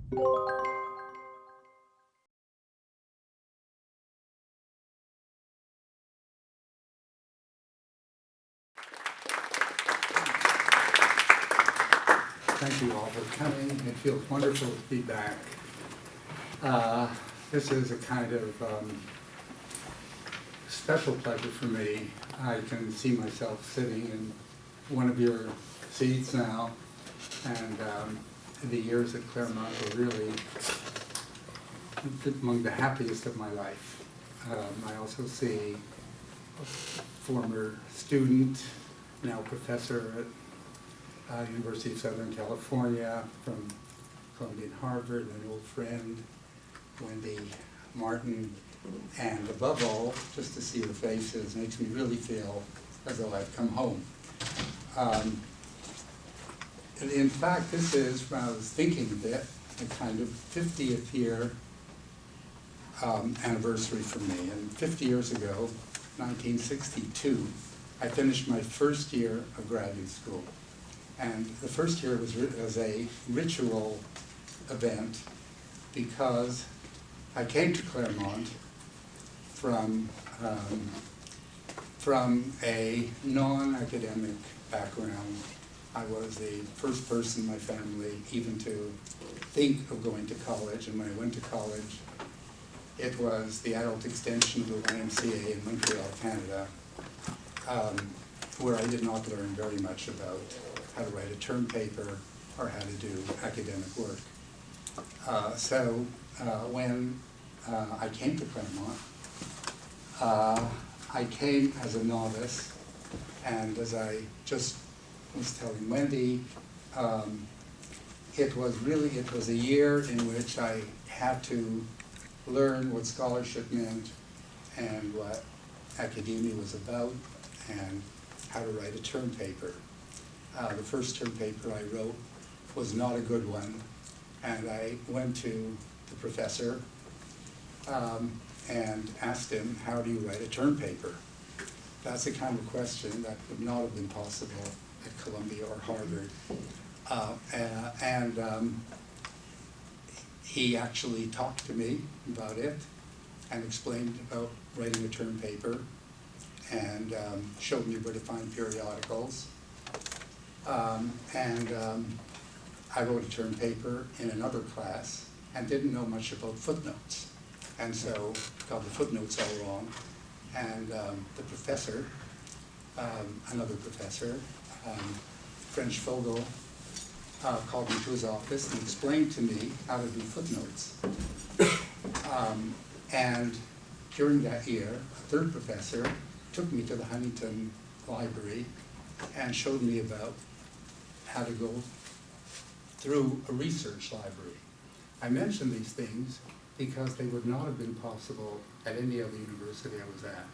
Thank you all for coming. It feels wonderful to be back. This is a kind of special pleasure for me. I can see myself sitting in one of your seats now, and the years at Claremont were really among the happiest of my life. I also see a former student, now professor at University of Southern California, from Columbia and Harvard, an old friend, Wendy Martin, and above all, just to see your faces makes me really feel as though I've come home. In fact, this is, when I was thinking a bit, a kind of 50th year anniversary for me. And 50 years ago, 1962, I finished my first year of graduate school. And the first year was a ritual event because I came to Claremont from a non-academic background. I was the first person in my family even to think of going to college, and when I went to college, it was the adult extension of the YMCA in Montreal, Canada, where I did not learn very much about how to write a term paper or how to do academic work. When I came to Claremont, I came as a novice, and as I just was telling Wendy, it was a year in which I had to learn what scholarship meant and what academia was about and how to write a term paper. The first term paper I wrote was not a good one, and I went to the professor and asked him, how do you write a term paper? That's the kind of question that would not have been possible at Columbia or Harvard. He actually talked to me about it and explained about writing a term paper and showed me where to find periodicals. I wrote a term paper in another class and didn't know much about footnotes, and so got the footnotes all wrong. And the professor, another professor, French Fogel, called me to his office and explained to me how to do footnotes. And during that year, a third professor took me to the Huntington Library and showed me about how to go through a research library. I mention these things because they would not have been possible at any other university I was at.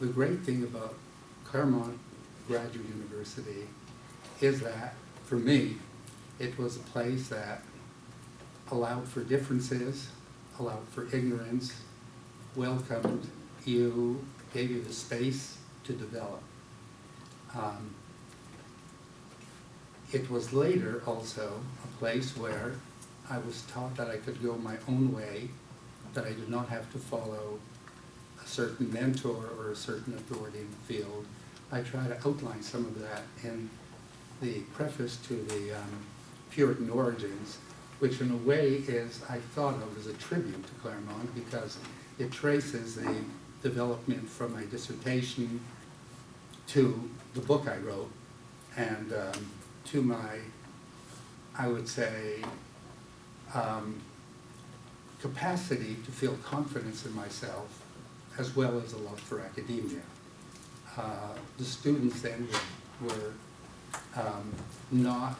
The great thing about Claremont Graduate University is that, for me, it was a place that allowed for differences, allowed for ignorance, welcomed you, gave you the space to develop. It was later also a place where I was taught that I could go my own way, that I did not have to follow a certain mentor or a certain authority in the field. I try to outline some of that in the preface to the Puritan Origins, which in a way is, I thought of as a tribute to Claremont because it traces the development from my dissertation to the book I wrote and to my, I would say, capacity to feel confidence in myself as well as a love for academia. The students then were not,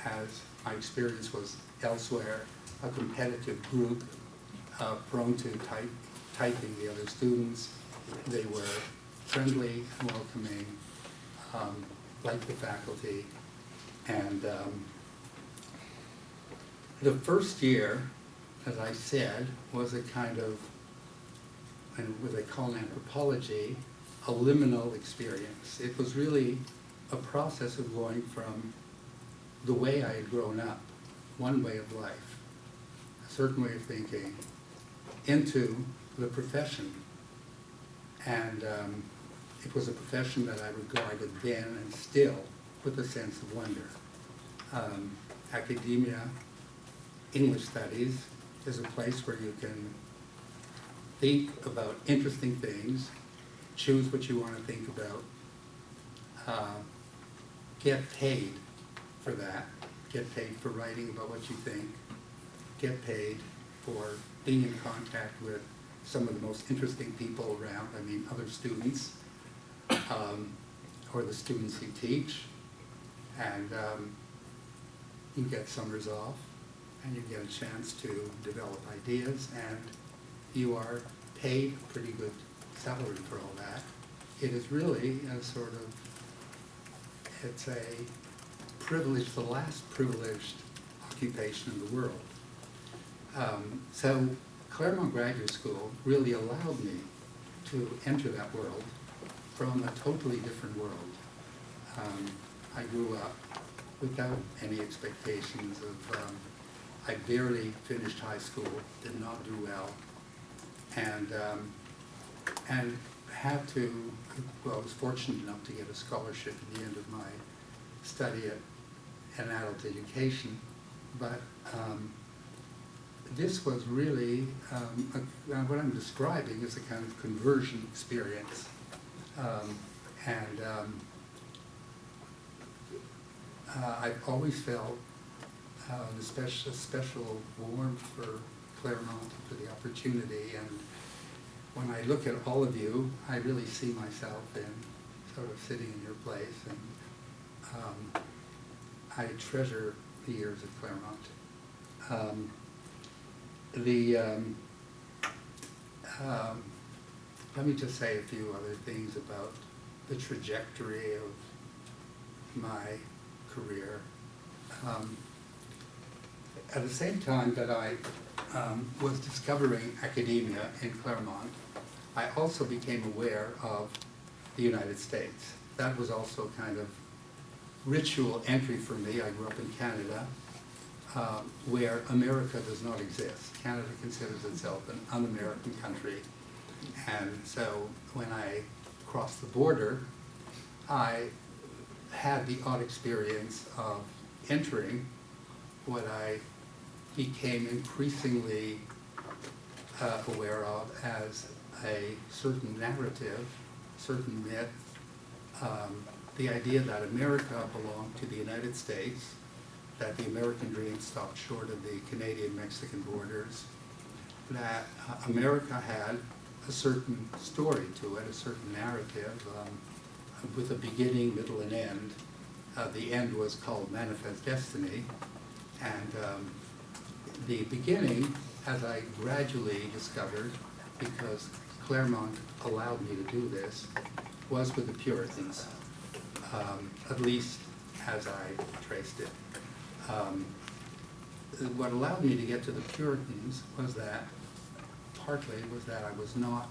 as my experience was elsewhere, a competitive group prone to typing the other students. They were friendly and welcoming, like the faculty. And the first year, as I said, was a kind of, and what they call in anthropology, a liminal experience. It was really a process of going from the way I had grown up one way of life, a certain way of thinking, into the profession. And it was a profession that I regarded then and still with a sense of wonder. Academia, English studies, is a place where you can think about interesting things, choose what you want to think about, get paid for that, get paid for writing about what you think, get paid for being in contact with some of the most interesting people around, I mean other students, or the students you teach, and you get summers off, and you get a chance to develop ideas, and you are paid a pretty good salary for all that. It is really a sort of, it's a privilege, the last privileged occupation in the world. So Claremont Graduate School really allowed me to enter that world from a totally different world. I grew up without any expectations of, I barely finished high school, did not do well, and had to, well, I was fortunate enough to get a scholarship at the end of my study at an adult education, but this was really, what I'm describing is a kind of conversion experience. I've always felt a special warmth for Claremont, for the opportunity, and when I look at all of you, I really see myself in sort of sitting in your place, and I treasure the years at Claremont. Let me just say a few other things about the trajectory of my career. At the same time that I was discovering academia in Claremont, I also became aware of the United States. That was also kind of ritual entry for me. I grew up in Canada, where America does not exist. Canada considers itself an un-American country. And so when I crossed the border, I had the odd experience of entering what I became increasingly aware of as a certain narrative, certain myth, the idea that America belonged to the United States, that the American dream stopped short of the Canadian-Mexican borders, that America had a certain story to it, a certain narrative, with a beginning, middle, and end. The end was called Manifest Destiny, and the beginning, as I gradually discovered, because Claremont allowed me to do this, was with the Puritans, at least as I traced it. What allowed me to get to the Puritans was that, partly was that I was not,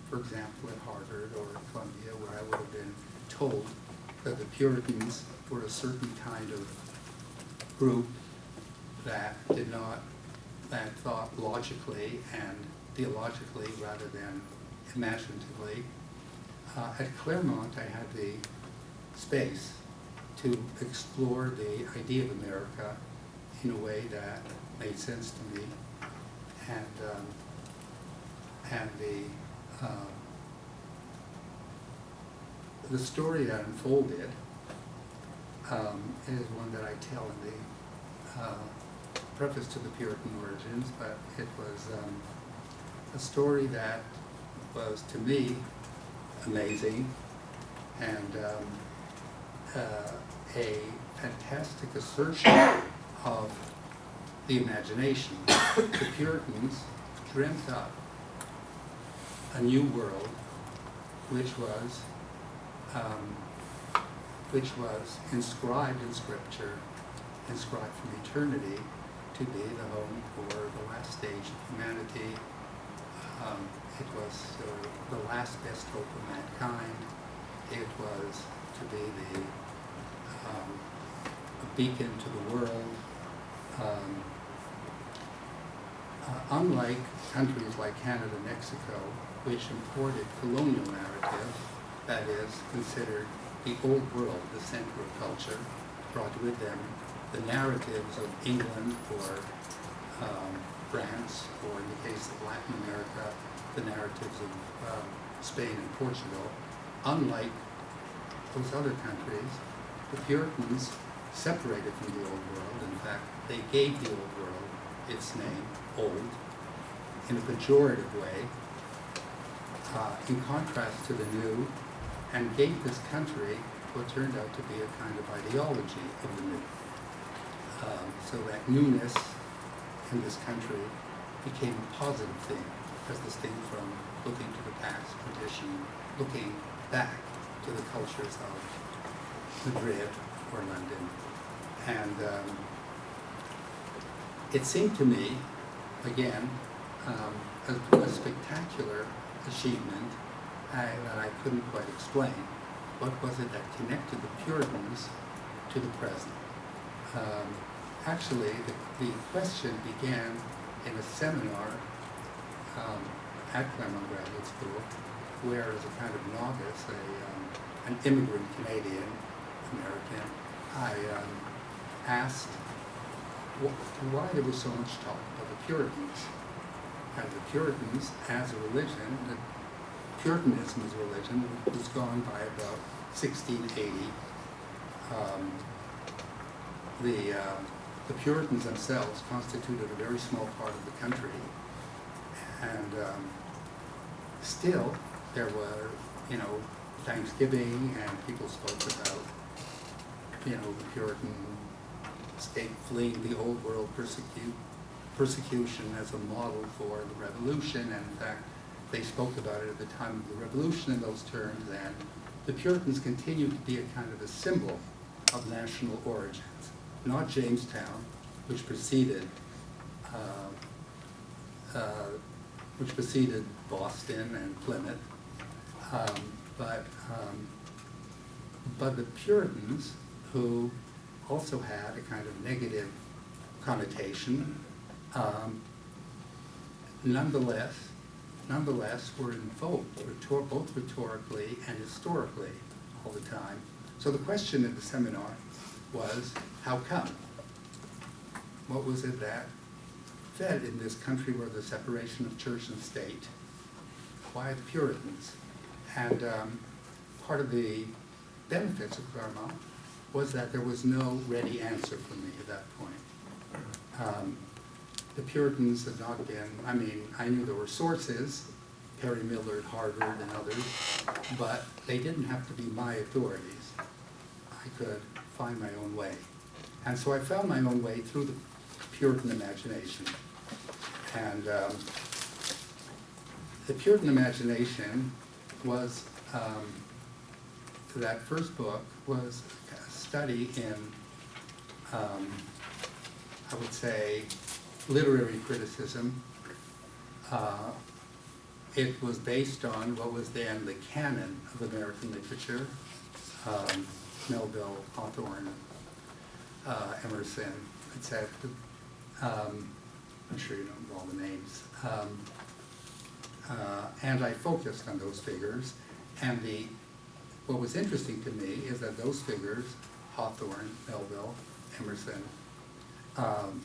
for example, at Harvard or at Columbia, where I would have been told that the Puritans were a certain kind of group that did not, that thought logically and theologically rather than imaginatively. At Claremont, I had the space to explore the idea of America in a way that made sense to me, and the story that unfolded is one that I tell in the preface to the Puritan Origins, but it was a story that was, to me, amazing, and a fantastic assertion of the imagination. The Puritans dreamt up a new world, which was inscribed in Scripture, inscribed from eternity, to be the home for the last stage of humanity. It was the last best hope of mankind. It was to be a beacon to the world, Um, Unlike countries like Canada and Mexico, which imported colonial narratives, that is, considered the old world the center of culture, brought with them the narratives of England or France, or in the case of Latin America, the narratives of Spain and Portugal. Unlike those other countries, the Puritans separated from the old world. In fact, they gave the old world its name, old, in a pejorative way, in contrast to the new, and gave this country what turned out to be a kind of ideology of the new. So that newness in this country became a positive thing, as distinct from looking to the past tradition, looking back to the cultures of Madrid or London. And it seemed to me, again, a spectacular achievement that I couldn't quite explain. What was it that connected the Puritans to the present? Actually, the question began in a seminar at Claremont Graduate School, where, as a kind of novice, an immigrant Canadian American, I asked why there was so much talk about the Puritans. And the Puritans as a religion, Puritanism as a religion, was gone by about 1680. The Puritans themselves constituted a very small part of the country, and still there were, Thanksgiving, and people spoke about, the Puritan state fleeing the old world persecution as a model for the Revolution, and in fact, they spoke about it at the time of the Revolution in those terms, and the Puritans continued to be a kind of a symbol of national origins. Not Jamestown, which preceded Boston and Plymouth, but the Puritans, who also had a kind of negative connotation, nonetheless were invoked both rhetorically and historically all the time. So the question at the seminar was, how come? What was it that fed in this country where the separation of church and state? Why the Puritans? And part of the benefits of Claremont was that there was no ready answer for me at that point. The Puritans had not been, I knew there were sources, Perry Millard, Harvard, and others, but they didn't have to be my authorities. I could find my own way. And so I found my own way through the Puritan imagination. And the Puritan imagination was, that first book was a study in, I would say, literary criticism. It was based on what was then the canon of American literature, Melville, Hawthorne, Emerson, etc. I'm sure you know all the names. And I focused on those figures, and what was interesting to me is that those figures, Hawthorne, Melville, Emerson,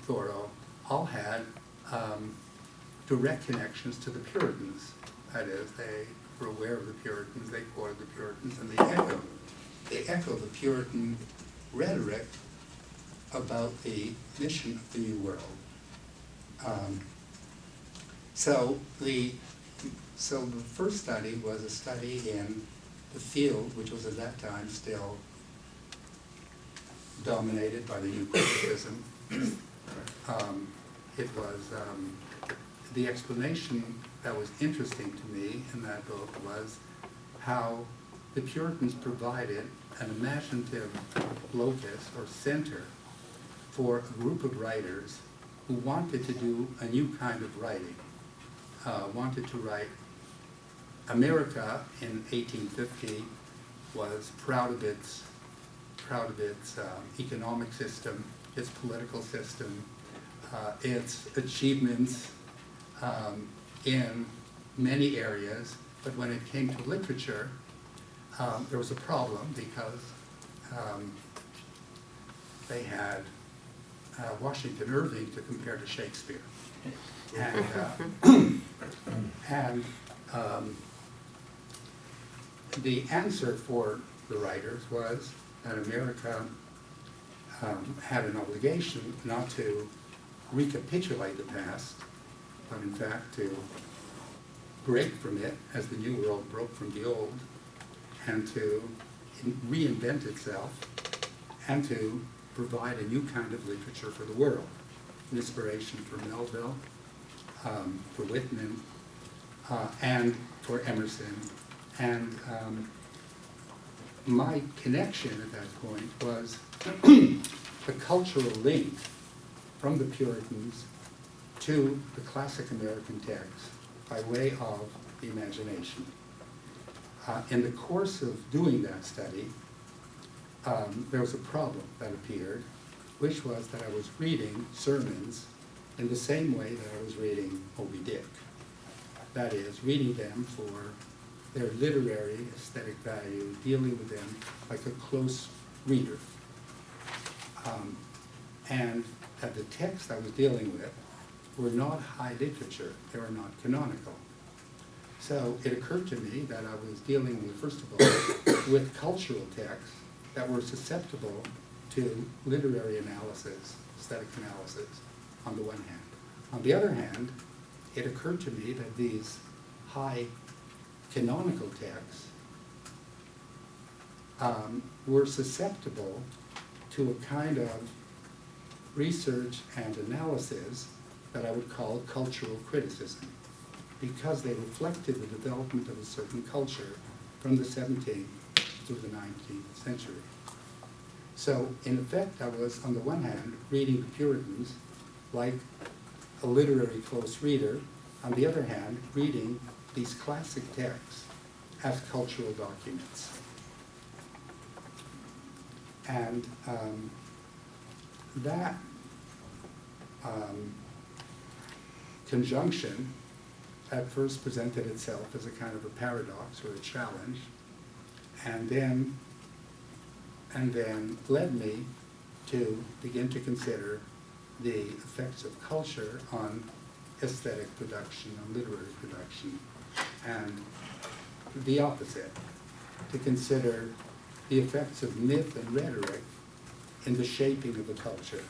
Thoreau, all had direct connections to the Puritans. That is, they were aware of the Puritans, they quoted the Puritans, and they echoed the Puritan rhetoric about the mission of the New World. So the first study was a study in the field, which was at that time still dominated by the new criticism. It was the explanation that was interesting to me in that book was how the Puritans provided an imaginative locus or center for a group of writers who wanted to do a new kind of writing, wanted to write. America in 1850 was proud of its economic system, its political system, its achievements in many areas, but when it came to literature, there was a problem because they had Washington Irving to compare to Shakespeare. And the answer for the writers was that America had an obligation not to recapitulate the past, but in fact to break from it as the New World broke from the Old, and to reinvent itself, and to provide a new kind of literature for the world. An inspiration for Melville, for Whitman, and for Emerson. And my connection at that point was the cultural link from the Puritans to the classic American text by way of the imagination. In the course of doing that study, there was a problem that appeared, which was that I was reading sermons in the same way that I was reading Moby Dick. That is, reading them for their literary aesthetic value, dealing with them like a close reader. And that the texts I was dealing with were not high literature, they were not canonical. So it occurred to me that I was dealing with, first of all, with cultural texts that were susceptible to literary analysis, aesthetic analysis, on the one hand. On the other hand, it occurred to me that these high canonical texts were susceptible to a kind of research and analysis that I would call cultural criticism, because they reflected the development of a certain culture from the 17th to the 19th century. So, in effect, I was, on the one hand, reading the Puritans like a literary close reader, on the other hand, reading these classic texts as cultural documents. And that conjunction at first presented itself as a kind of a paradox or a challenge, and then led me to begin to consider the effects of culture on aesthetic production, on literary production, and the opposite, to consider the effects of myth and rhetoric in the shaping of a culture.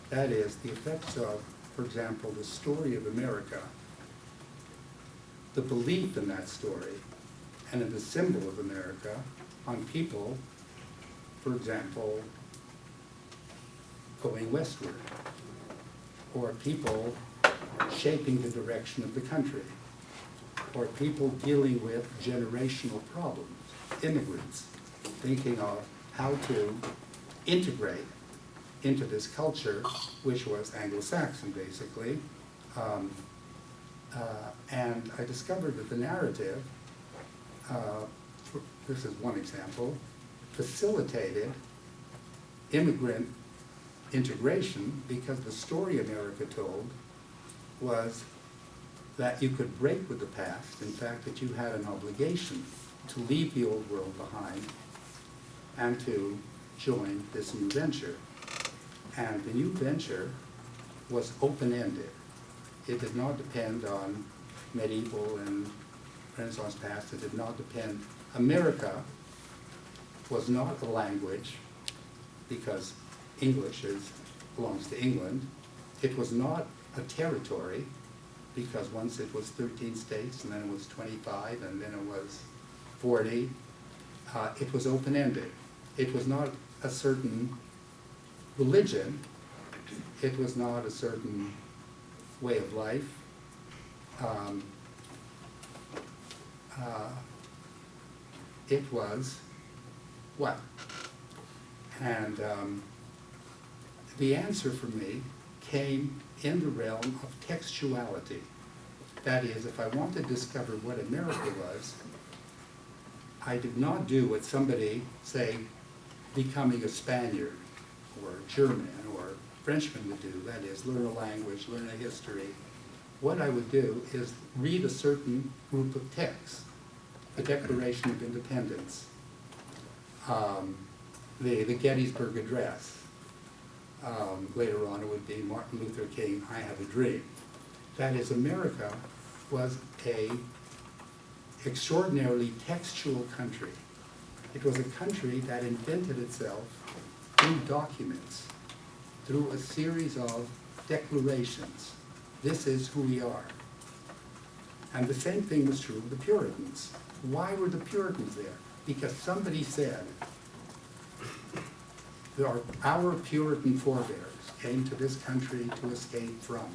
That is, the effects of, for example, the story of America, the belief in that story, and in the symbol of America on people, for example, going westward, or people shaping the direction of the country, or people dealing with generational problems, immigrants, thinking of how to integrate into this culture, which was Anglo-Saxon, basically. And I discovered that the narrative, this is one example, facilitated immigrant integration because the story America told was that you could break with the past, in fact, that you had an obligation to leave the old world behind and to join this new venture. And the new venture was open-ended. It did not depend on medieval and Renaissance past. It did not depend. America was not a language because English belongs to England. It was not a territory because once it was 13 states and then it was 25 and then it was 40. It was open-ended. It was not a certain religion. It was not a certain way of life. It was what? And the answer for me came in the realm of textuality. That is, if I wanted to discover what America was, I did not do what somebody, say, becoming a Spaniard or German or Frenchmen would do, that is, learn a language, learn a history. What I would do is read a certain group of texts, the Declaration of Independence, the Gettysburg Address. Later on it would be Martin Luther King, I Have a Dream. That is, America was a extraordinarily textual country. It was a country that invented itself through documents, through a series of declarations. This is who we are. And the same thing was true of the Puritans. Why were the Puritans there? Because somebody said, our Puritan forebears came to this country to escape from.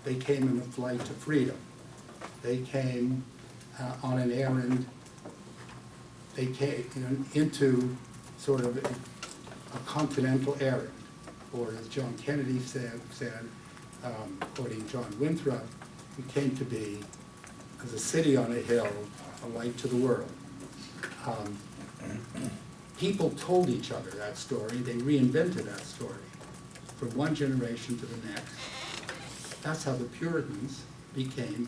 They came in a flight to freedom. They came on an errand. They came into sort of a continental errand. Or as John Kennedy said, quoting John Winthrop, we came to be as a city on a hill, a light to the world. People told each other that story. They reinvented that story from one generation to the next. That's how the Puritans became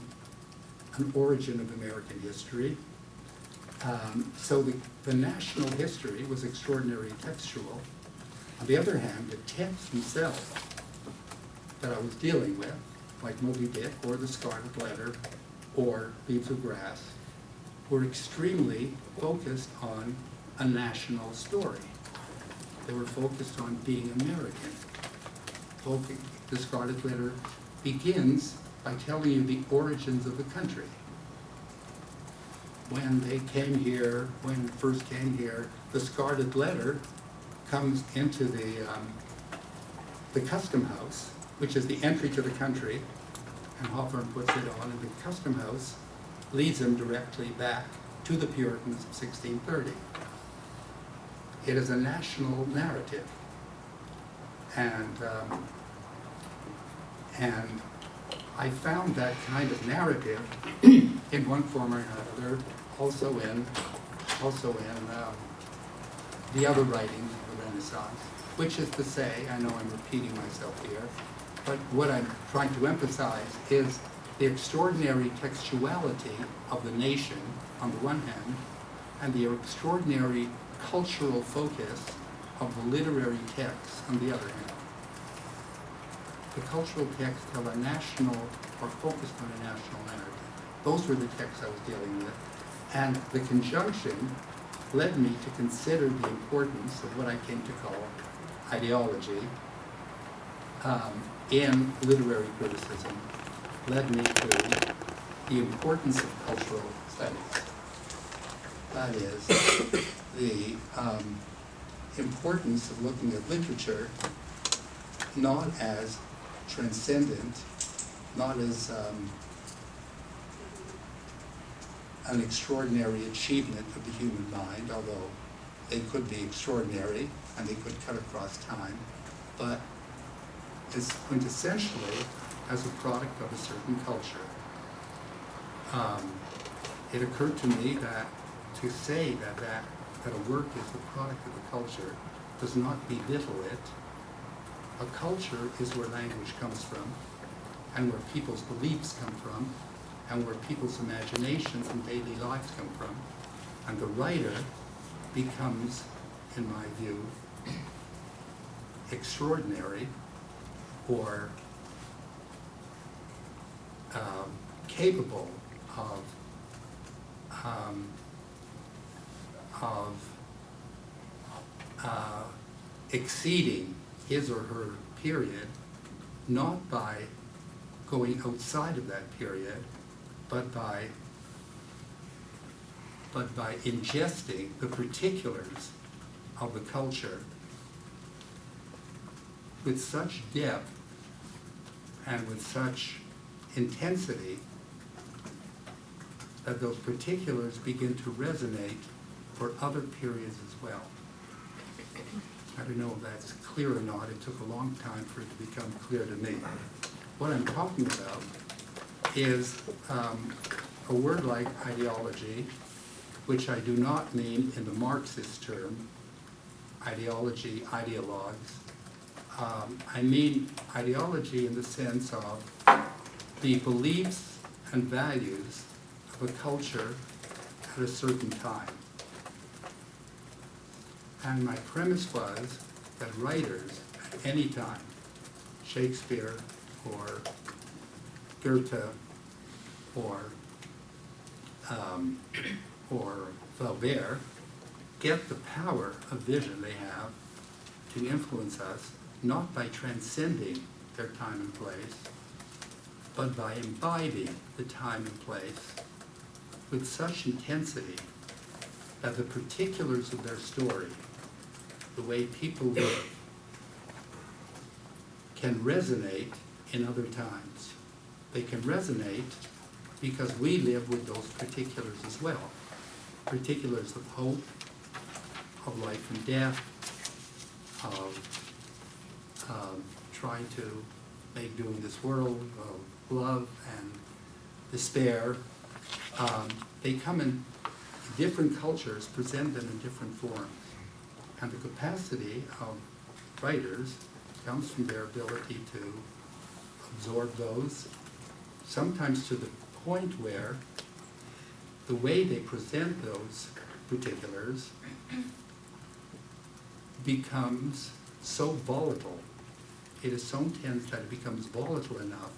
an origin of American history. So the national history was extraordinarily textual. On the other hand, the texts themselves that I was dealing with, like Moby Dick or The Scarlet Letter or Leaves of Grass, were extremely focused on a national story. They were focused on being American. The Scarlet Letter begins by telling you the origins of the country. When they came here, when it first came here, the Scarlet Letter comes into the custom house, which is the entry to the country, and Hawthorne puts it on, and the custom house leads them directly back to the Puritans of 1630. It is a national narrative, and I found that kind of narrative in one form or another, also in the other writings of the Renaissance, which is to say, I know I'm repeating myself here, but what I'm trying to emphasize is the extraordinary textuality of the nation on the one hand, and the extraordinary cultural focus of the literary texts on the other hand. The cultural texts tell a national, or focused on a national narrative. Those were the texts I was dealing with. And the conjunction led me to consider the importance of what I came to call ideology in literary criticism, led me to the importance of cultural studies. That is, the importance of looking at literature not as transcendent, not as an extraordinary achievement of the human mind, although they could be extraordinary and they could cut across time, but as quintessentially as a product of a certain culture. It occurred to me that to say that a work is the product of a culture does not belittle it. A culture is where language comes from, and where people's beliefs come from, and where people's imaginations and daily lives come from. And the writer becomes, in my view, extraordinary or capable of exceeding his or her period, not by going outside of that period, but by ingesting the particulars of the culture with such depth and with such intensity that those particulars begin to resonate for other periods as well. I don't know if that's clear or not. It took a long time for it to become clear to me. What I'm talking about is a word like ideology, which I do not mean in the Marxist term, ideology, ideologues. I mean ideology in the sense of the beliefs and values of a culture at a certain time. And my premise was that writers at any time, Shakespeare or Goethe or Flaubert, get the power of vision they have to influence us, not by transcending their time and place, but by imbibing the time and place with such intensity that the particulars of their story, the way people live, can resonate in other times. They can resonate because we live with those particulars as well. Particulars of hope, of life and death, of trying to make do in this world, of love and despair. They come in different cultures, present them in different forms. And the capacity of writers comes from their ability to absorb those, sometimes to the point where the way they present those particulars becomes so volatile, it is so intense that it becomes volatile enough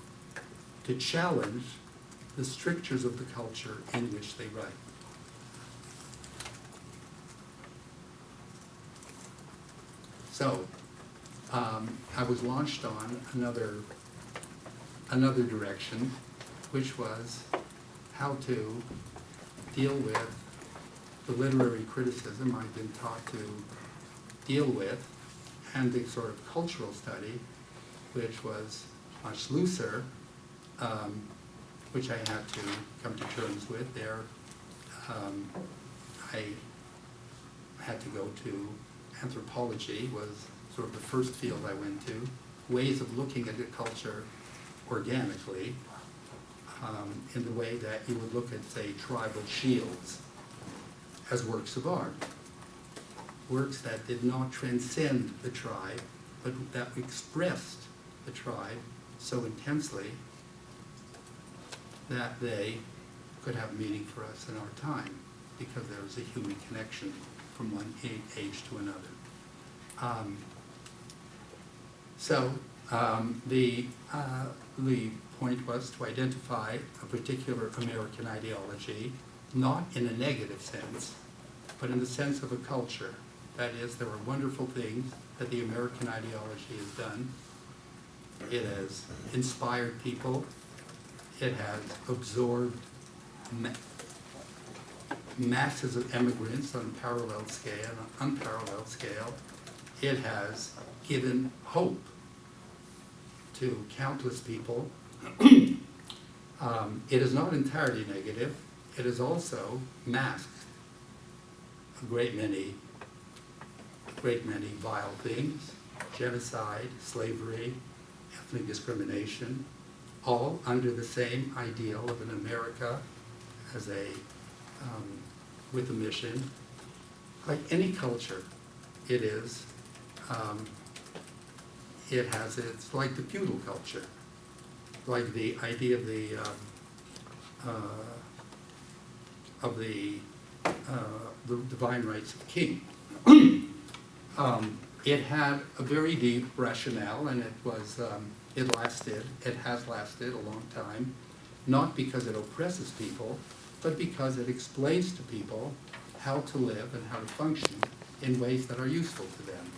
to challenge the strictures of the culture in which they write. So, I was launched on another direction, which was how to deal with the literary criticism I've been taught to deal with, and the sort of cultural study, which was much looser, which I had to come to terms with. There, I had to go to anthropology, was sort of the first field I went to, ways of looking at a culture organically, in the way that you would look at, say, tribal shields as works of art. Works that did not transcend the tribe, but that expressed the tribe so intensely that they could have meaning for us in our time, because there was a human connection from one age to another. The point was to identify a particular American ideology, not in a negative sense, but in the sense of a culture. That is, there are wonderful things that the American ideology has done. It has inspired people. It has absorbed masses of immigrants on a parallel scale, on an unparalleled scale. It has given hope to countless people. It is not entirely negative. It is also masked a great many vile things: genocide, slavery, ethnic discrimination, all under the same ideal of an America as with a mission. Like any culture, it's like the feudal culture, like the idea of the divine rights of the king. It had a very deep rationale, and it has lasted a long time, not because it oppresses people, but because it explains to people how to live and how to function in ways that are useful to them.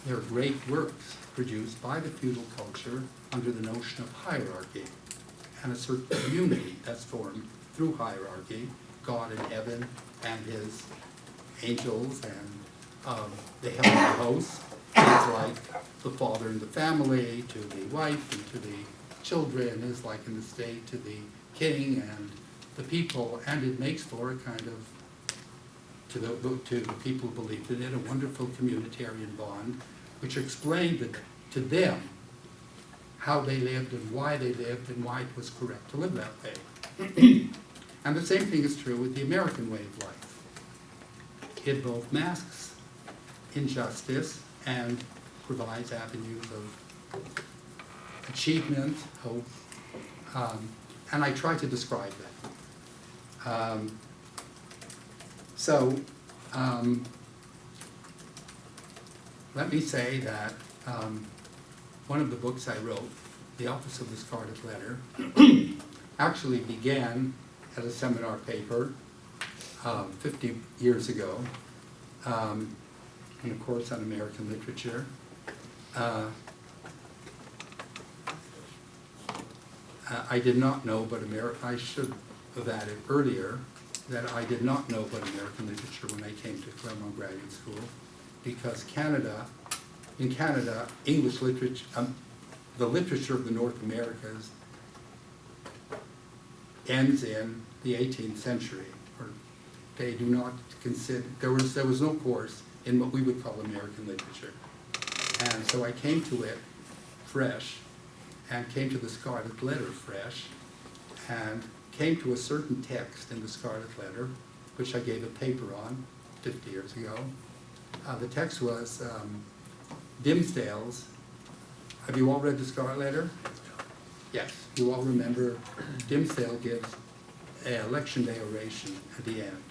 There are great works produced by the feudal culture under the notion of hierarchy, and a certain community that's formed through hierarchy, God in heaven and his angels and the heavenly hosts, things like the father in the family to the wife and to the children, is like in the state to the king and the people, and it makes for a kind of, to the people who believed in it, a wonderful communitarian bond, which explained to them how they lived and why they lived and why it was correct to live that way. And the same thing is true with the American way of life. It both masks injustice and provides avenues of achievement, hope, and I try to describe that. Let me say that one of the books I wrote, The Office of the Scarlet Letter, actually began as a seminar paper 50 years ago in a course on American literature. I did not know, but I should have added earlier that I did not know about American literature when I came to Claremont Graduate School, because in Canada, English literature, the literature of the North Americas ends in the 18th century, or they do not consider, there was no course in what we would call American literature. And so I came to it fresh, and came to the Scarlet Letter fresh, and came to a certain text in the Scarlet Letter, which I gave a paper on 50 years ago. The text was Dimmesdale's. Have you all read the Scarlet Letter? Yes. You all remember Dimmesdale gives an election day oration at the end,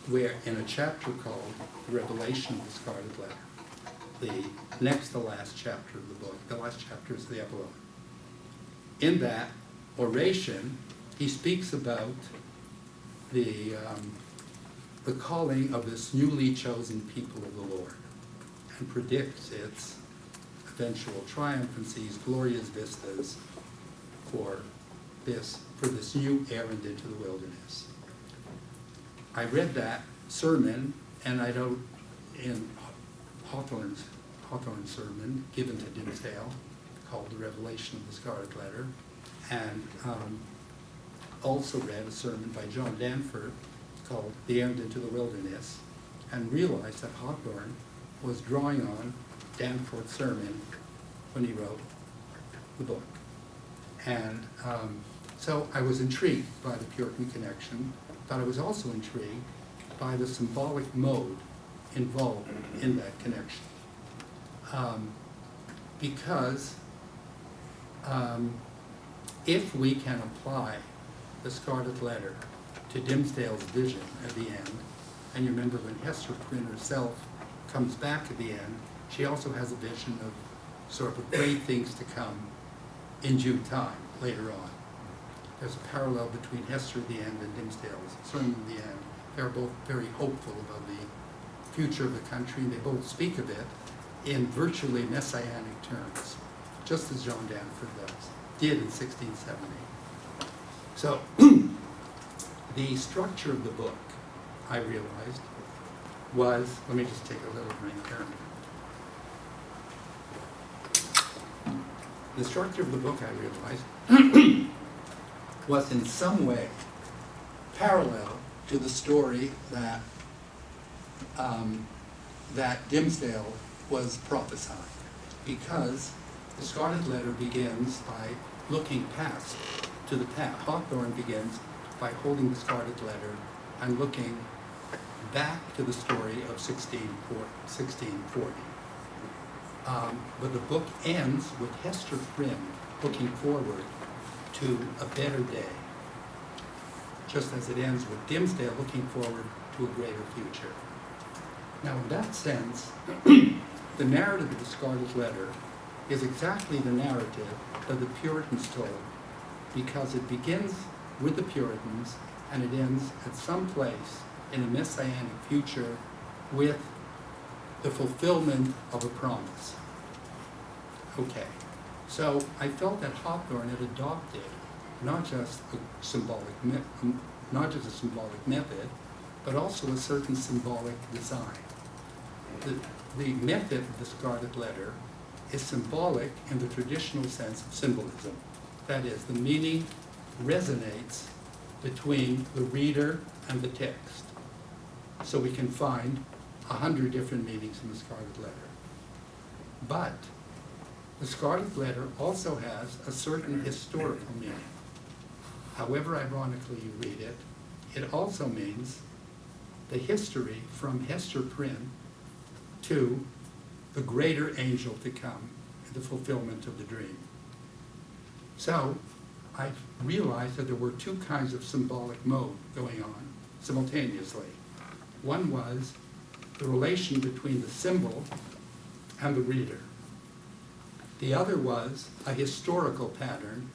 where in a chapter called The Revelation of the Scarlet Letter, the next to last chapter of the book, the last chapter is the epilogue. In that oration, he speaks about the calling of this newly chosen people of the Lord, and predicts its eventual triumph, and sees glorious vistas for this new errand into the wilderness. I read that sermon, and I don't, in Hawthorne's sermon given to Dimmesdale, called The Revelation of the Scarlet Letter, and also read a sermon by John Danforth called The Errand into the Wilderness, and realized that Hawthorne was drawing on Danforth's sermon when he wrote the book. And so I was intrigued by the Puritan connection, but I was also intrigued by the symbolic mode involved in that connection. Because if we can apply the Scarlet Letter to Dimmesdale's vision at the end, and you remember when Hester Prynne herself comes back at the end, she also has a vision of sort of great things to come in due time later on. There's a parallel between Hester at the end and Dimmesdale's sermon at the end. They're both very hopeful about the future of the country, and they both speak of it in virtually messianic terms, just as John Danforth did in 1670. So the structure of the book, I realized, was, let me just take a little drink here. The structure of the book, I realized, was in some way parallel to the story that that Dimmesdale was prophesying, because the Scarlet Letter begins by looking past to the past. Hawthorne begins by holding the Scarlet Letter and looking back to the story of 1640. But the book ends with Hester Prynne looking forward to a better day, just as it ends with Dimmesdale looking forward to a greater future. Now, in that sense, the narrative of the Scarlet Letter is exactly the narrative that the Puritans told, because it begins with the Puritans and it ends at some place in a messianic future with the fulfillment of a promise. Okay, so I felt that Hawthorne had adopted not just a symbolic method, but also a certain symbolic design. The method of the Scarlet Letter is symbolic in the traditional sense of symbolism. That is, the meaning resonates between the reader and the text. So we can find 100 different meanings in the Scarlet Letter. But the Scarlet Letter also has a certain historical meaning. However ironically you read it, it also means the history from Hester Prynne to the greater angel to come, the fulfillment of the dream. So I realized that there were two kinds of symbolic mode going on simultaneously. One was the relation between the symbol and the reader. The other was a historical pattern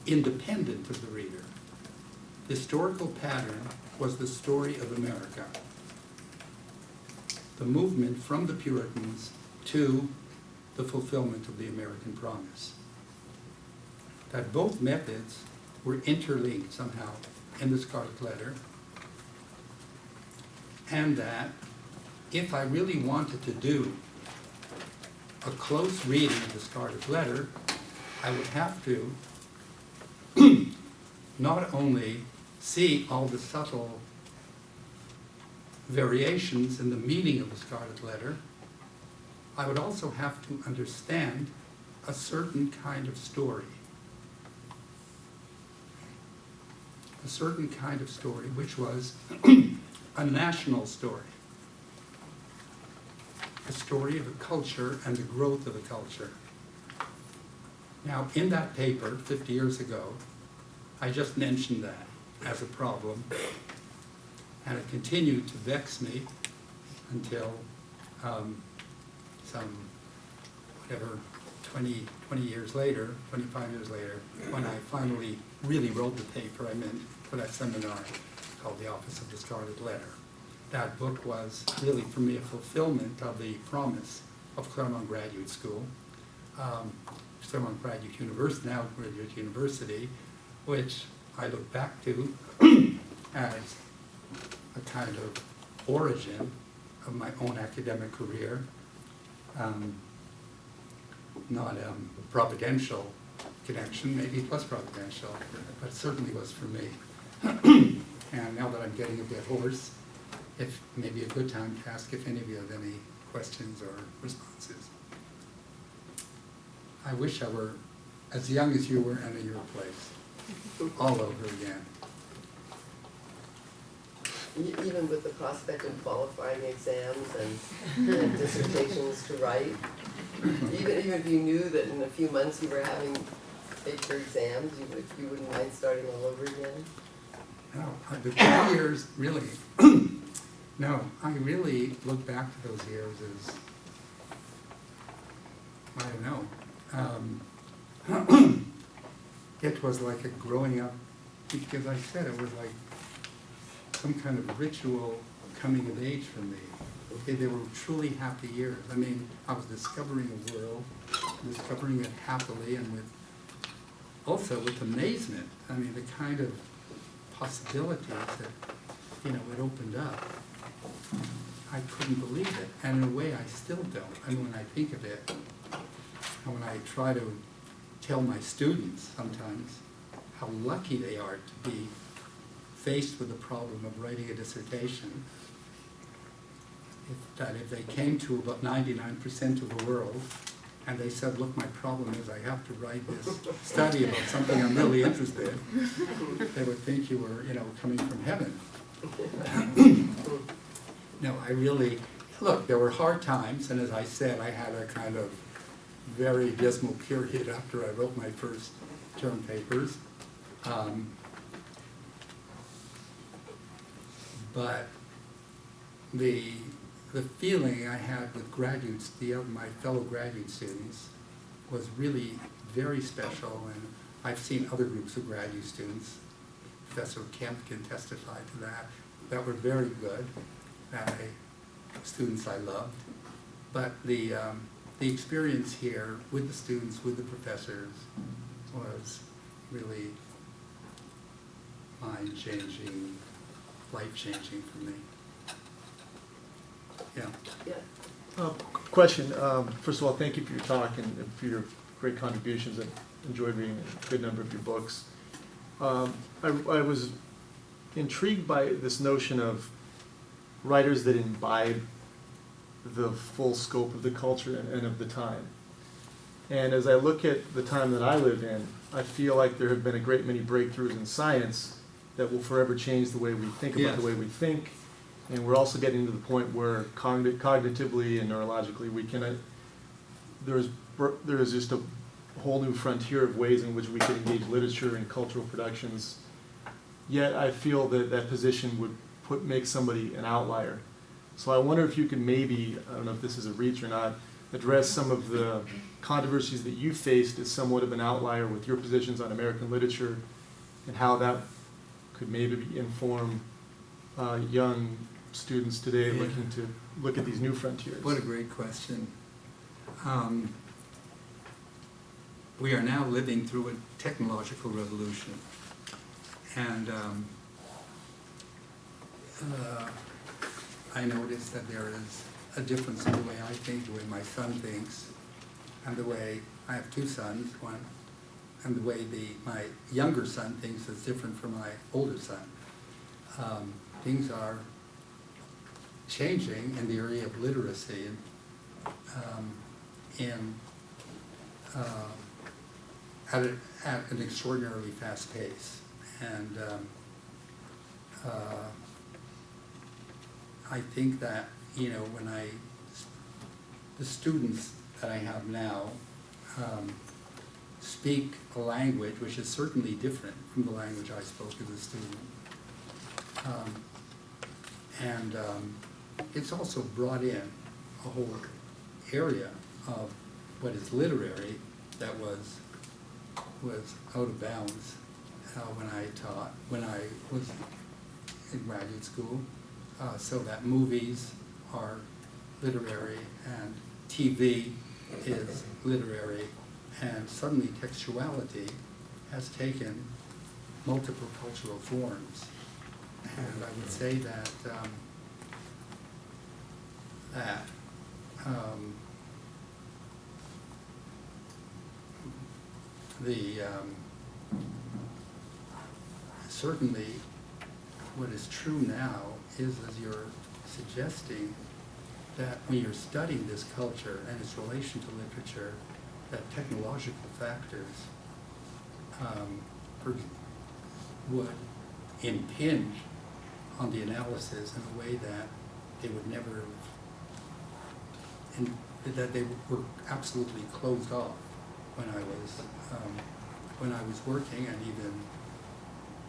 independent of the reader. The historical pattern was the story of America, the movement from the Puritans to the fulfillment of the American promise. That both methods were interlinked somehow in the Scarlet Letter, and that if I really wanted to do a close reading of the Scarlet Letter, I would have to not only see all the subtle variations in the meaning of the Scarlet Letter, I would also have to understand a certain kind of story. A certain kind of story, which was a national story. The story of a culture and the growth of a culture. Now, in that paper, 50 years ago, I just mentioned that as a problem, and it continued to vex me until some, whatever, 20 years later, 25 years later, when I finally really wrote the paper I meant for that seminar called The Office of the Scarlet Letter. That book was really, for me, a fulfillment of the promise of Claremont Graduate School, Claremont Graduate University, now Graduate University, which I look back to as a kind of origin of my own academic career, not a providential connection, maybe it was providential, but it certainly was for me. And now that I'm getting a bit hoarse, if maybe a good time to ask if any of you have any questions or responses. I wish I were as young as you were and in your place, all over again. Even with the prospect of qualifying exams and dissertations to write, even if you knew that in a few months you were having paper exams, you wouldn't mind starting all over again? No, the 2 years, really, no, I really look back to those years as, I don't know, it was like a growing up, because I said it was like some kind of ritual coming of age for me. Okay, they were truly happy years. I mean, I was discovering a world, discovering it happily and also with amazement. I mean, the kind of possibilities that, it opened up. I couldn't believe it, and in a way I still don't. I mean, when I think of it, and when I try to tell my students sometimes how lucky they are to be faced with the problem of writing a dissertation, if they came to about 99% of the world and they said, look, my problem is I have to write this study about something I'm really interested in, they would think you were, coming from heaven. No, I really, look, there were hard times, and as I said, I had a kind of very dismal period after I wrote my first term papers. But the feeling I had with graduates, my fellow graduate students, was really very special, and I've seen other groups of graduate students, Professor Kemp can testify to that were very good, students I loved. But the experience here with the students, with the professors, was really mind-changing, life-changing for me. Yeah. Question. First of all, thank you for your talk and for your great contributions. I enjoyed reading a good number of your books. I was intrigued by this notion of writers that imbibe the full scope of the culture and of the time. And as I look at the time that I live in, I feel like there have been a great many breakthroughs in science that will forever change the way we think about the way we think, And we're also getting to the point where cognitively and neurologically we can, there is just a whole new frontier of ways in which we can engage literature and cultural productions. Yet I feel that that position would make somebody an outlier. So I wonder if you could maybe, I don't know if this is a reach or not, address some of the controversies that you faced as somewhat of an outlier with your positions on American literature, and how that could maybe inform young students today looking to look at these new frontiers. What a great question. We are now living through a technological revolution. And I noticed that there is a difference in the way I think, the way my son thinks, and the way I have two sons, one, and the way my younger son thinks is different from my older son. Things are changing in the area of literacy at an extraordinarily fast pace. And I think that, when the students that I have now speak a language which is certainly different from the language I spoke as a student. It's also brought in a whole area of what is literary that was out of bounds when I was in graduate school, so that movies are literary and TV is literary, and suddenly textuality has taken multiple cultural forms. And I would say that certainly what is true now is, as you're suggesting, that when you're studying this culture and its relation to literature, that technological factors would impinge on the analysis in a way that they would never, that they were absolutely closed off when I was working, and even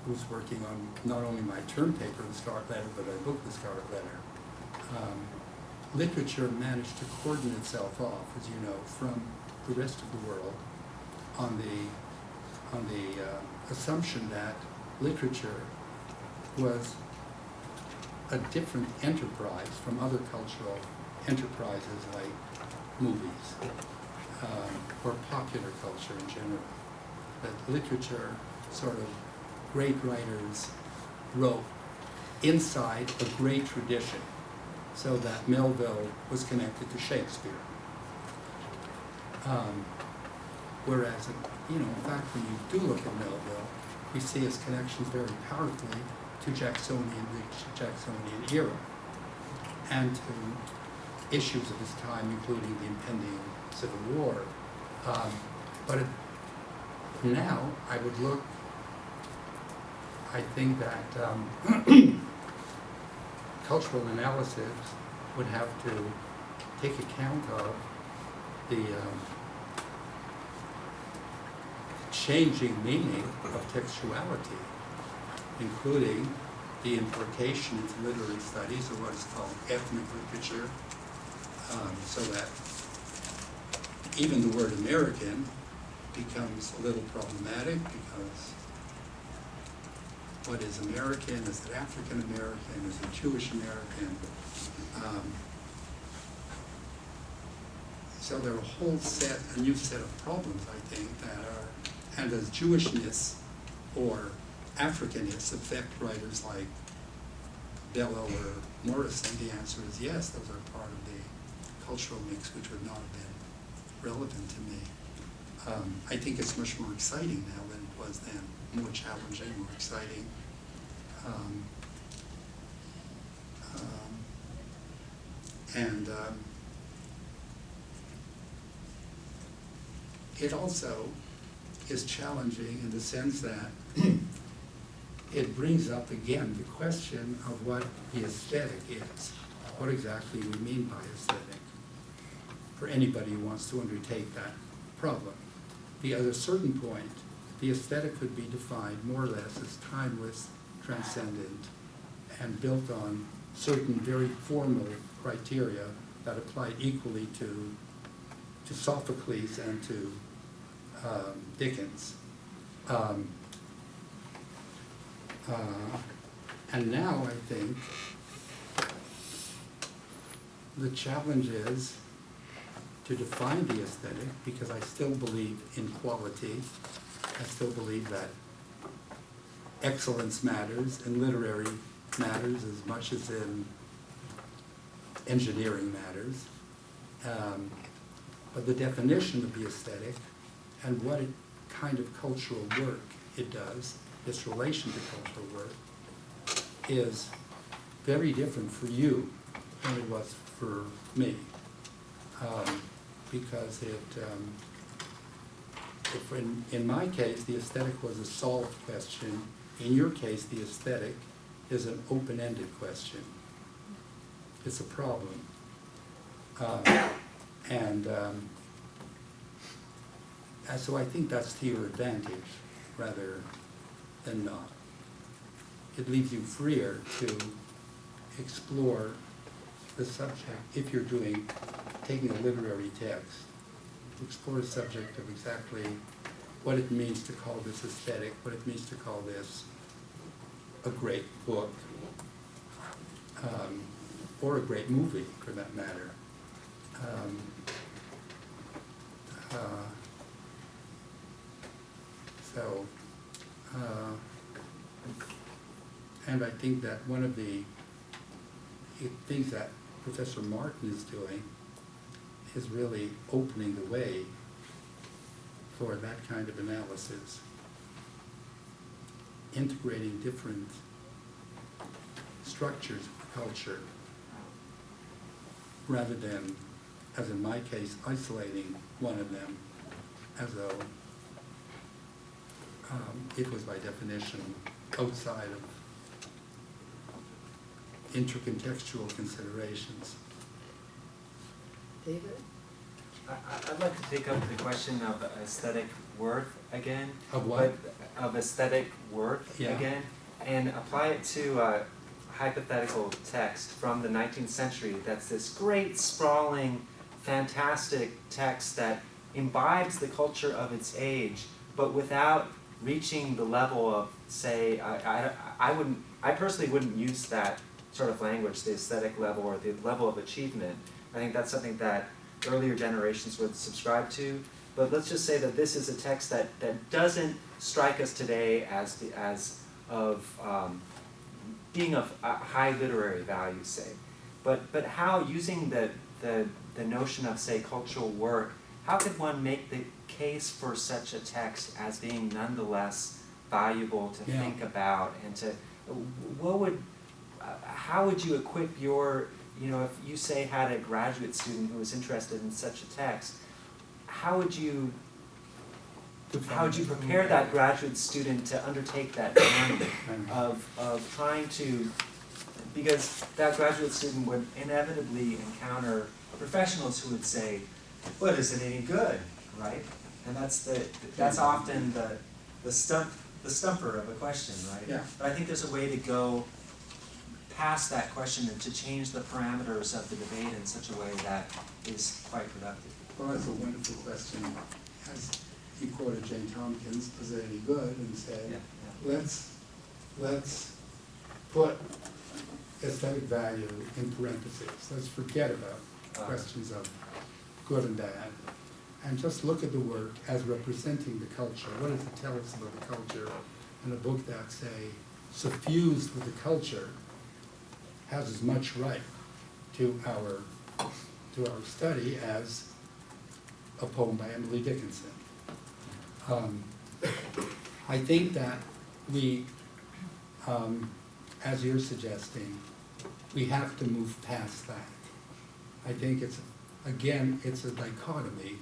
was working on not only my term paper, The Scarlet Letter, but my book, The Scarlet Letter. Literature managed to cordon itself off, as you know, from the rest of the world on the assumption that literature was a different enterprise from other cultural enterprises like movies or popular culture in general. That literature, sort of great writers wrote inside a great tradition, so that Melville was connected to Shakespeare. Whereas, in fact, when you do look at Melville, we see his connections very powerfully to the Jacksonian era, and to issues of his time, including the impending Civil War. Now, I would look, I think that cultural analysis would have to take account of the changing meaning of textuality, including the importation into literary studies of what is called ethnic literature, so that even the word American becomes a little problematic, because what is American? Is it African American? Is it Jewish American? So there are a new set of problems, I think, that are, and does Jewishness or Africanness affect writers like Bellow or Morrison? The answer is yes, those are part of the cultural mix, which would not have been relevant to me. I think it's much more exciting now than it was then, more challenging, more exciting. It also is challenging in the sense that it brings up again the question of what the aesthetic is. What exactly we mean by aesthetic for anybody who wants to undertake that problem. At a certain point, the aesthetic could be defined more or less as timeless, transcendent, and built on certain very formal criteria that apply equally to Sophocles and to Dickens. And now I think the challenge is to define the aesthetic, because I still believe in quality. I still believe that excellence matters and literary matters as much as in engineering matters. But the definition of the aesthetic and what kind of cultural work it does, its relation to cultural work, is very different for you than it was for me. Because if in my case, the aesthetic was a solved question. In your case, the aesthetic is an open-ended question. It's a problem. And so I think that's to your advantage rather than not. It leaves you freer to explore the subject if you're taking a literary text, to explore the subject of exactly what it means to call this aesthetic, what it means to call this a great book, or a great movie, for that matter. And I think that one of the things that Professor Martin is doing is really opening the way for that kind of analysis, integrating different structures of culture rather than, as in my case, isolating one of them as though it was by definition outside of intercontextual considerations. David? I'd like to take up the question of aesthetic worth again. Of what? Of aesthetic worth again, and apply it to a hypothetical text from the 19th century that's this great, sprawling, fantastic text that imbibes the culture of its age, but without reaching the level of, say, I personally wouldn't use that sort of language, the aesthetic level or the level of achievement. I think that's something that earlier generations would subscribe to. But let's just say that this is a text that doesn't strike us today as being of high literary value, say. But how, using the notion of, say, cultural work, how could one make the case for such a text as being nonetheless valuable to think about, and to, how would you equip your, if you, say, had a graduate student who was interested in such a text, how would you prepare that graduate student to undertake that journey of trying to, because that graduate student would inevitably encounter professionals who would say, well, is it any good, right? And that's often the stumper of a question, right? Yeah. But I think there's a way to go past that question and to change the parameters of the debate in such a way that is quite productive. Well, that's a wonderful question. As you quoted Jane Tompkins, is it any good? And said, let's put aesthetic value in parentheses. Let's forget about questions of good and bad, and just look at the work as representing the culture. What does it tell us about the culture? And a book that's, say, suffused with the culture has as much right to our study as a poem by Emily Dickinson. I think that we, as you're suggesting, we have to move past that. I think it's a dichotomy,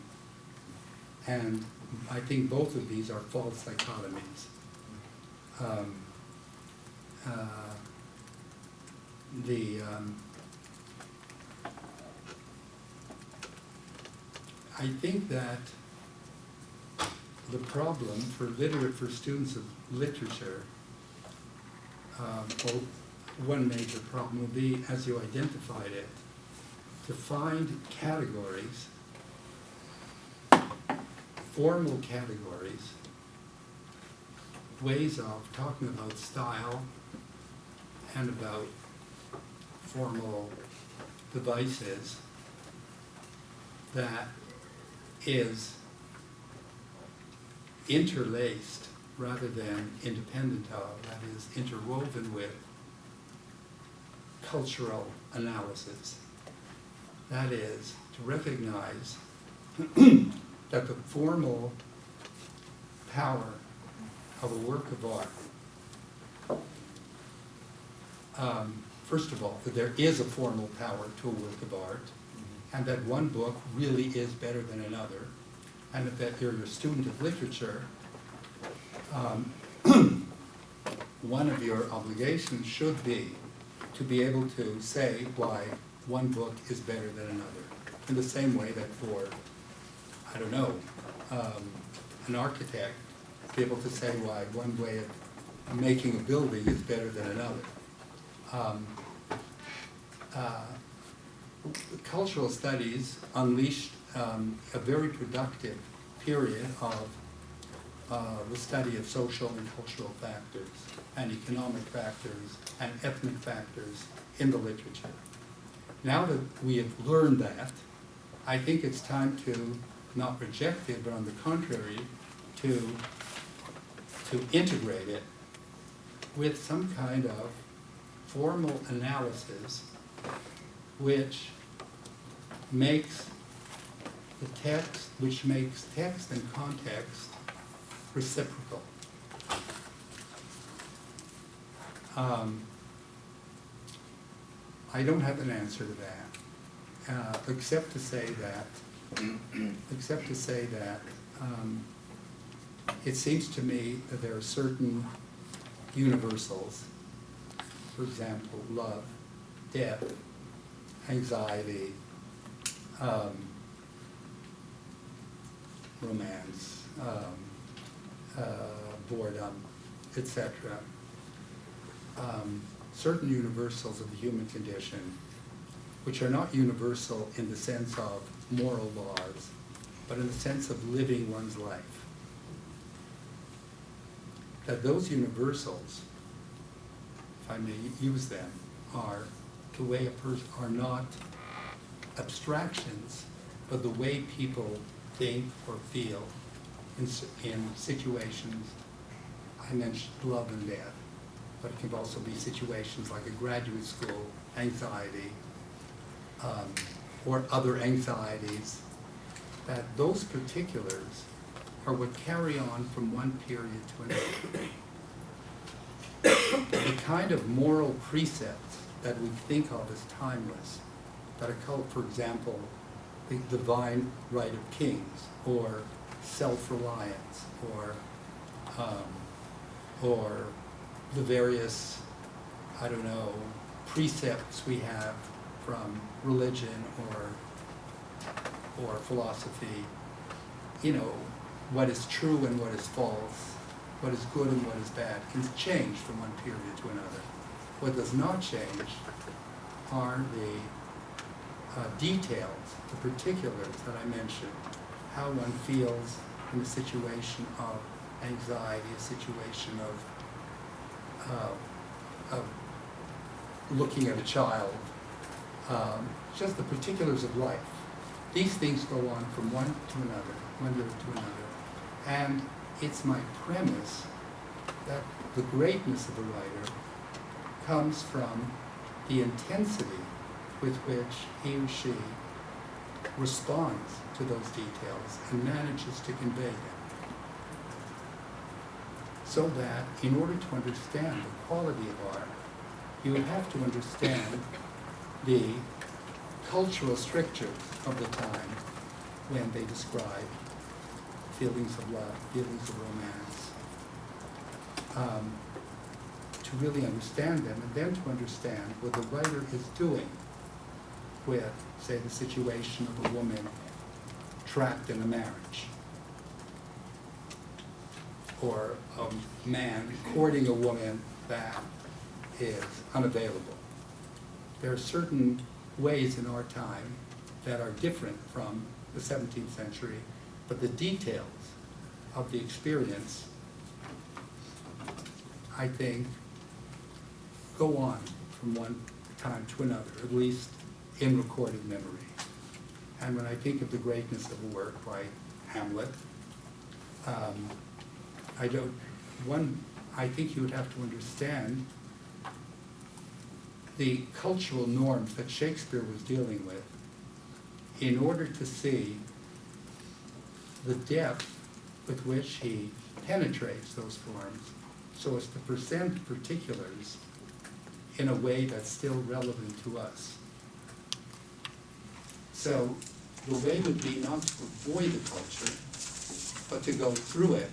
and I think both of these are false dichotomies. I think that the problem for students of literature, well, one major problem will be, as you identified it, to find categories, formal categories, ways of talking about style and about formal devices that is interlaced rather than independent of, that is interwoven with cultural analysis. That is, to recognize that the formal power of a work of art, first of all, that there is a formal power to a work of art, and that one book really is better than another, and that you're a student of literature, one of your obligations should be to be able to say why one book is better than another. In the same way that for, I don't know, an architect, be able to say why one way of making a building is better than another. Cultural studies unleashed a very productive period of the study of social and cultural factors and economic factors and ethnic factors in the literature. Now that we have learned that, I think it's time to not reject it, but on the contrary, to integrate it with some kind of formal analysis which makes text and context reciprocal. I don't have an answer to that, except to say that it seems to me that there are certain universals, for example, love, death, anxiety, romance, boredom, etc. Certain universals of the human condition, which are not universal in the sense of moral laws, but in the sense of living one's life. That those universals, if I may use them, are the way are not abstractions, but the way people think or feel in situations. I mentioned love and death, but it can also be situations like a graduate school anxiety or other anxieties, that those particulars are what carry on from one period to another. The kind of moral precepts that we think of as timeless, that are called, for example, the divine right of kings, or self-reliance, or the various, I don't know, precepts we have from religion or philosophy, you know, what is true and what is false, what is good and what is bad, can change from one period to another. What does not change are the details, the particulars that I mentioned, how one feels in a situation of anxiety, a situation of looking at a child, just the particulars of life. These things go on from one to another, one year to another. And it's my premise that the greatness of a writer comes from the intensity with which he or she responds to those details and manages to convey them. So that in order to understand the quality of art, you would have to understand the cultural strictures of the time when they describe feelings of love, feelings of romance. to really understand them, and then to understand what the writer is doing with, say, the situation of a woman trapped in a marriage, or a man courting a woman that is unavailable. There are certain ways in our time that are different from the 17th century, but the details of the experience, I think, go on from one time to another, at least in recorded memory. And when I think of the greatness of a work like Hamlet, I think you would have to understand the cultural norms that Shakespeare was dealing with in order to see the depth with which he penetrates those forms so as to present particulars in a way that's still relevant to us. So the way would be not to avoid the culture, but to go through it,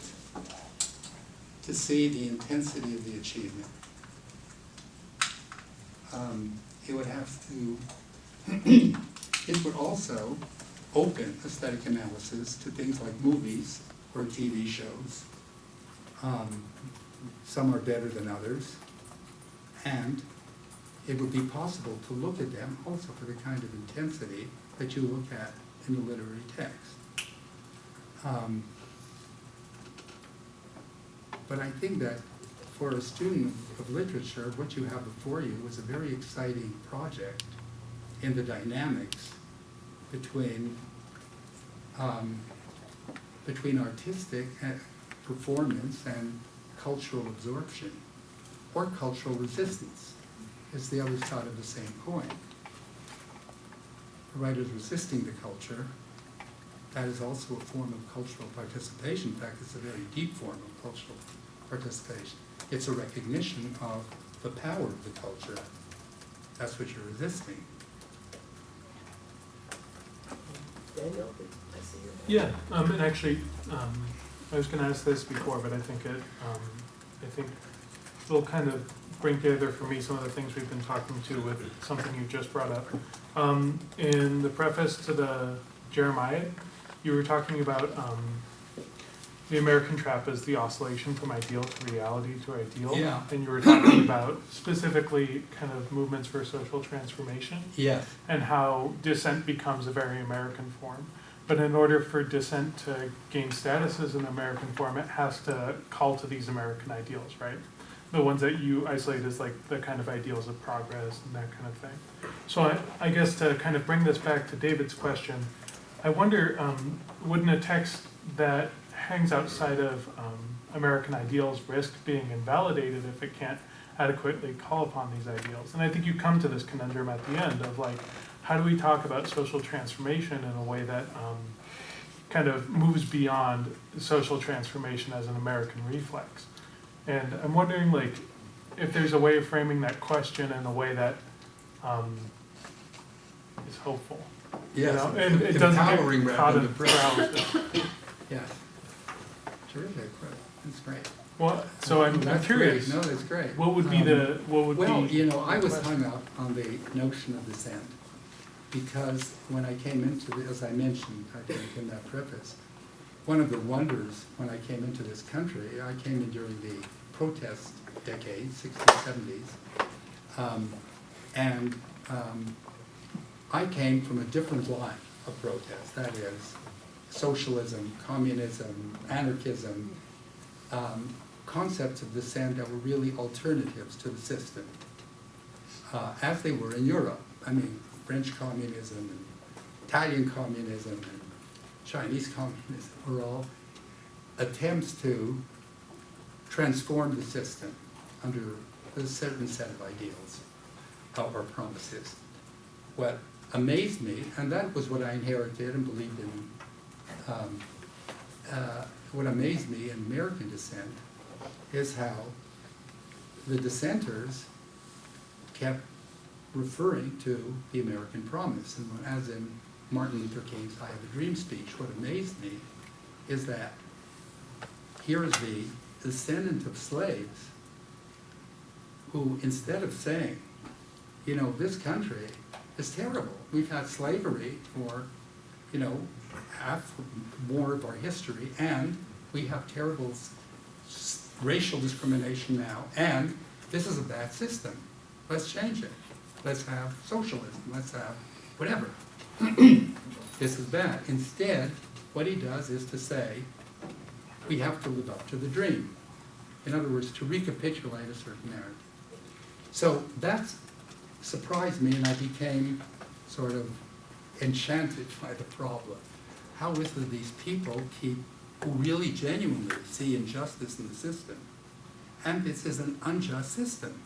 to see the intensity of the achievement. It would have to, it would also open aesthetic analysis to things like movies or TV shows. Some are better than others, and it would be possible to look at them also for the kind of intensity that you look at in the literary text. But I think that for a student of literature, what you have before you is a very exciting project in the dynamics between artistic performance and cultural absorption, or cultural resistance is the other side of the same coin. The writer's resisting the culture. That is also a form of cultural participation. In fact, it's a very deep form of cultural participation. It's a recognition of the power of the culture. That's what you're resisting. Daniel, I see your hand. Yeah, and actually, I was going to ask this before, but I think it'll kind of bring together for me some of the things we've been talking to with something you just brought up. In the preface to the Jeremiad, you were talking about the American trap as the oscillation from ideal to reality to ideal. Yeah. And you were talking about specifically kind of movements for social transformation. Yes. And how dissent becomes a very American form. But in order for dissent to gain status as an American form, it has to call to these American ideals, right? The ones that you isolate as like the kind of ideals of progress and that kind of thing. So I guess to kind of bring this back to David's question, I wonder, wouldn't a text that hangs outside of American ideals risk being invalidated if it can't adequately call upon these ideals? And I think you come to this conundrum at the end of like, how do we talk about social transformation in a way that kind of moves beyond social transformation as an American reflex? And I'm wondering, like, if there's a way of framing that question in a way that is hopeful. Yes. You know? And it doesn't Empowering get caught rather in than paralysis. Yes. Terrific. That's great. Well, so I'm That's curious. Great. No, that's great. What would be Well, you know, I was hung up on the notion of dissent because when I came into this, as I mentioned, I think in that preface, one of the wonders when I came into this country, I came in during the protest decades, 60s, 70s, I came from a different line of protest, that is socialism, communism, anarchism, concepts of dissent that were really alternatives to the system, as they were in Europe. I mean, French communism and Italian communism and Chinese communism were all attempts to transform the system under a certain set of ideals or promises. What amazed me, and that was what I inherited and believed in, what amazed me in American dissent is how the dissenters kept referring to the American promise. And as in Martin Luther King's I Have a Dream speech, what amazed me is that here is the descendant of slaves who, instead of saying, you know, this country is terrible. We've had slavery for, you know, half more of our history, and we have terrible racial discrimination now, and this is a bad system. Let's change it. Let's have socialism. Let's have whatever. This is bad. Instead, what he does is to say, we have to live up to the dream. In other words, to recapitulate a certain narrative. So that surprised me, and I became sort of enchanted by the problem. How is it these people who really genuinely see injustice in the system, and this is an unjust system.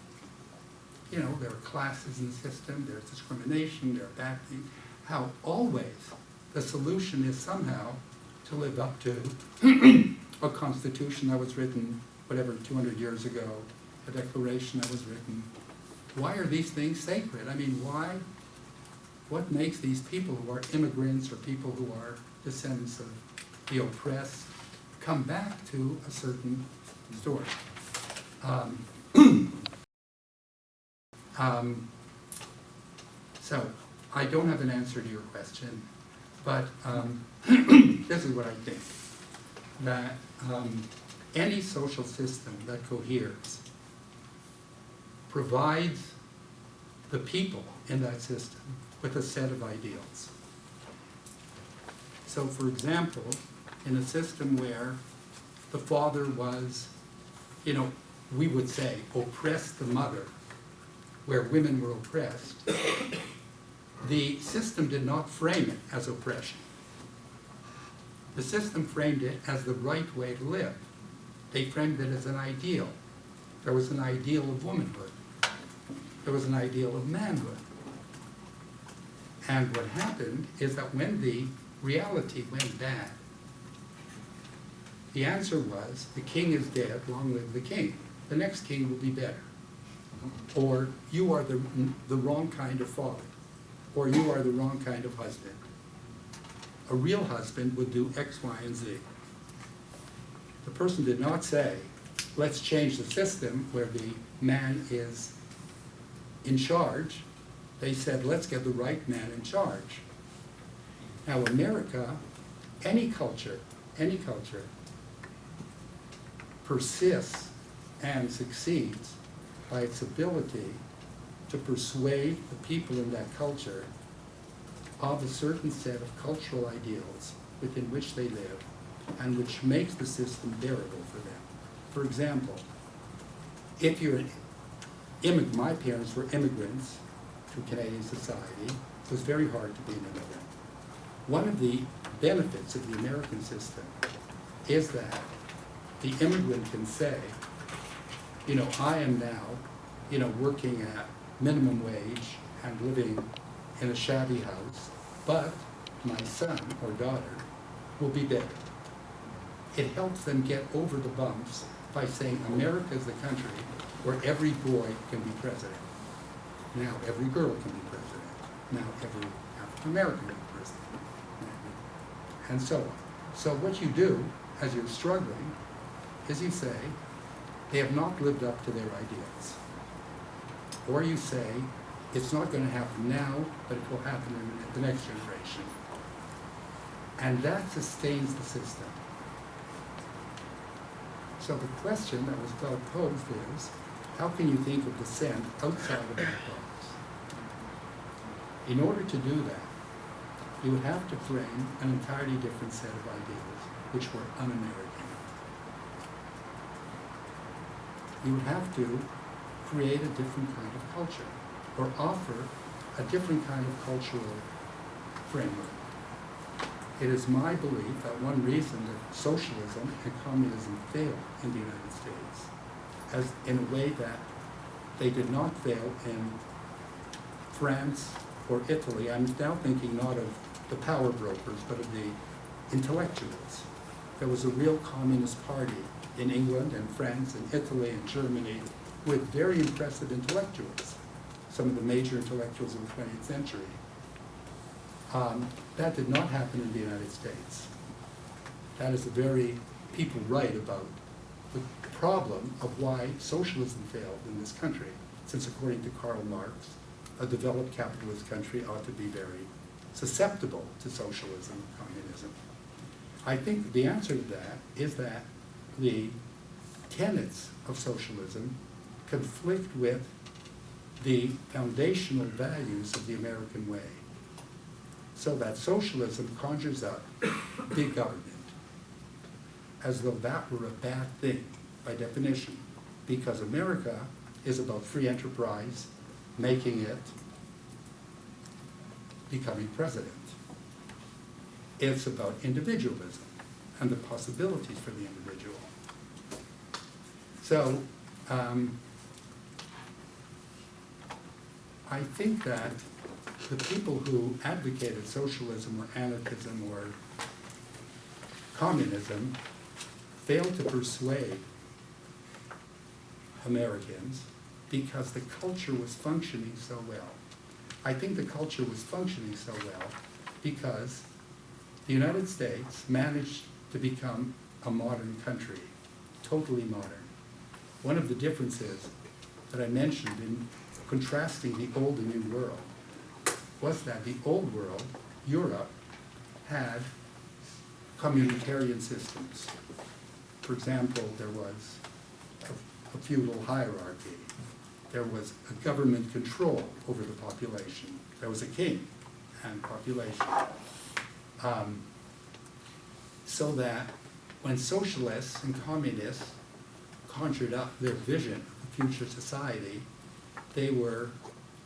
You know, there are classes in the system, there's discrimination, there are bad things. How always the solution is somehow to live up to a constitution that was written, whatever, 200 years ago, a declaration that was written. Why are these things sacred? I mean, why? What makes these people who are immigrants or people who are descendants of the oppressed come back to a certain story? So, I don't have an answer to your question, but this is what I think. That any social system that coheres provides the people in that system with a set of ideals. So, for example, in a system where the father was, you know, we would say, oppressed the mother, where women were oppressed, the system did not frame it as oppression. The system framed it as the right way to live. They framed it as an ideal. There was an ideal of womanhood. There was an ideal of manhood. And what happened is that when the reality went bad, the answer was, the king is dead, long live the king. The next king will be better. Or you are the wrong kind of father. Or you are the wrong kind of husband. A real husband would do X, Y, and Z. The person did not say, let's change the system where the man is in charge. They said, let's get the right man in charge. Now, America, any culture persists and succeeds by its ability to persuade the people in that culture of a certain set of cultural ideals within which they live and which makes the system bearable for them. For example, if you're my parents were immigrants to Canadian society. It was very hard to be an immigrant. One of the benefits of the American system is that the immigrant can say, you know, I am now, you know, working at minimum wage and living in a shabby house, but my son or daughter will be better. It helps them get over the bumps by saying America is the country where every boy can be president. Now every girl can be president. Now every African American can be president. And so on. So what you do as you're struggling is you say, they have not lived up to their ideals. Or you say, it's not going to happen now, but it will happen in the next generation. And that sustains the system. So the question that was well posed is, how can you think of dissent outside of that box? In order to do that, you would have to frame an entirely different set of ideals, which were un-American. You would have to create a different kind of culture, or offer a different kind of cultural framework. It is my belief that one reason that socialism and communism failed in the United States, as in a way that they did not fail in France or Italy. I'm now thinking not of the power brokers, but of the intellectuals. There was a real communist party in England and France and Italy and Germany with very impressive intellectuals, some of the major intellectuals of the 20th century. That did not happen in the United States. That is the very people write about the problem of why socialism failed in this country, since according to Karl Marx, a developed capitalist country ought to be very susceptible to socialism, communism. I think the answer to that is that the tenets of socialism conflict with the foundational values of the American way. So that socialism conjures up big government, as though that were a bad thing by definition, because America is about free enterprise, making it becoming president. It's about individualism and the possibilities for the individual. So, I think that the people who advocated socialism or anarchism or communism failed to persuade Americans because the culture was functioning so well. I think the culture was functioning so well because the United States managed to become a modern country, totally modern. One of the differences that I mentioned in contrasting the old and new world was that the old world, Europe, had communitarian systems. For example, there was a feudal hierarchy. There was a government control over the population. There was a king and population. So that when socialists and communists conjured up their vision of the future society, they were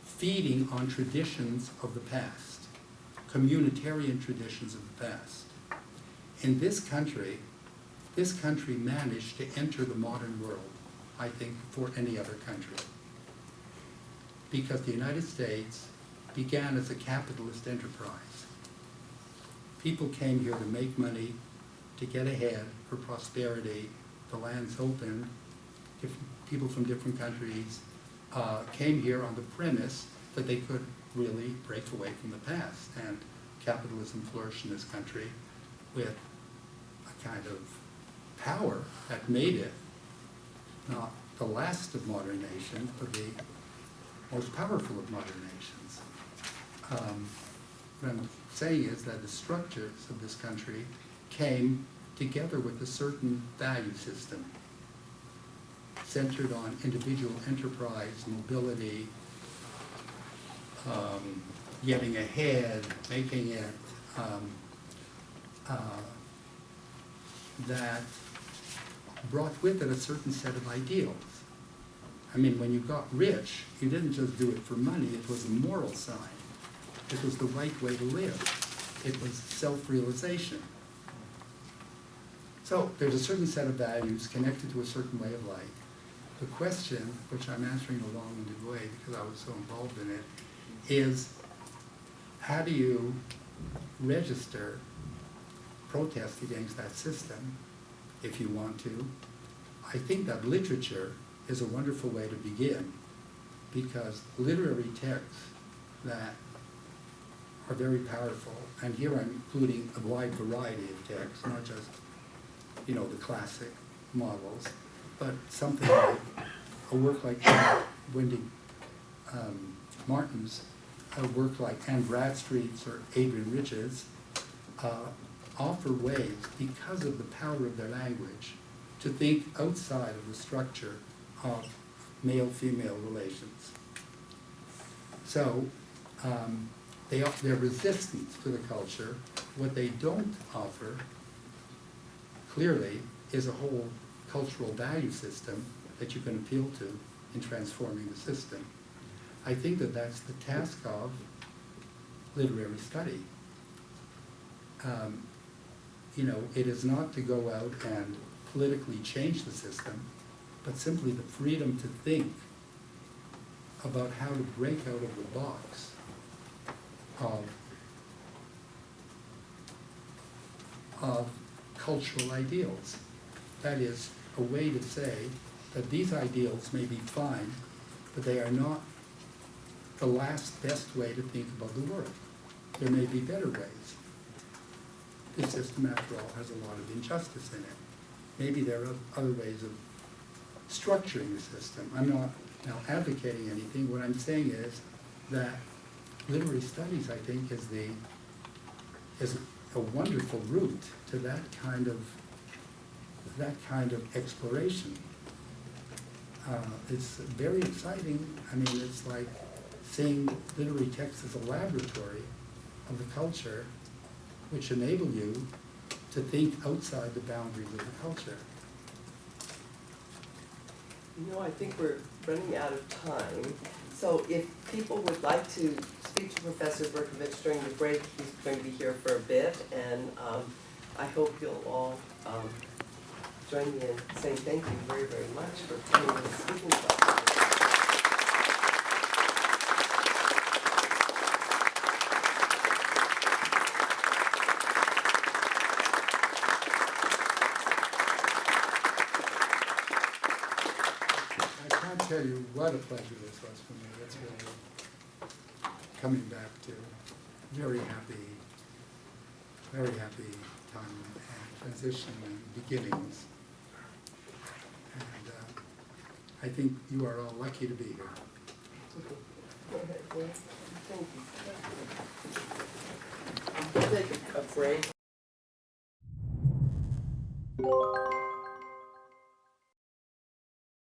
feeding on traditions of the past, communitarian traditions of the past. In this country managed to enter the modern world, I think, before any other country. Because the United States began as a capitalist enterprise. People came here to make money, to get ahead, for prosperity. The land's open. People from different countries came here on the premise that they could really break away from the past. And capitalism flourished in this country with a kind of power that made it not the last of modern nations, but the most powerful of modern nations. What I'm saying is that the structures of this country came together with a certain value system centered on individual enterprise, mobility, getting ahead, making it that brought with it a certain set of ideals. I mean, when you got rich, you didn't just do it for money, it was a moral sign. It was the right way to live. It was self-realization. So there's a certain set of values connected to a certain way of life. The question, which I'm answering in a long-winded way because I was so involved in it, is how do you register protest against that system if you want to? I think that literature is a wonderful way to begin, because literary texts that are very powerful, and here I'm including a wide variety of texts, not just, the classic models, but something like a work like Wendy Martin's, a work like Anne Bradstreet's or Adrian Rich's, offer ways, because of the power of their language, to think outside of the structure of male-female relations. So they're resistant to the culture. What they don't offer, clearly, is a whole cultural value system that you can appeal to in transforming the system. I think that that's the task of literary study. It is not to go out and politically change the system, but simply the freedom to think about how to break out of the box of cultural ideals. That is a way to say that these ideals may be fine, but they are not the last best way to think about the world. There may be better ways. This system, after all, has a lot of injustice in it. Maybe there are other ways of structuring the system. I'm not now advocating anything. What I'm saying is that literary studies, I think, is a wonderful route to that kind of exploration. It's very exciting. I mean, it's like seeing literary text as a laboratory of the culture, which enable you to think outside the boundaries of the culture. You know, I think we're running out of time. So if people would like to speak to Professor Bercovitch during the break, he's going to be here for a bit, and I hope you'll all join me in saying thank you very, very much for coming and speaking to us. I can't tell you what a pleasure this was for me. It's really coming back to very happy time and transition and beginnings. And I think you are all lucky to be here. Go ahead, Gwen. Thank you. We'll take a break.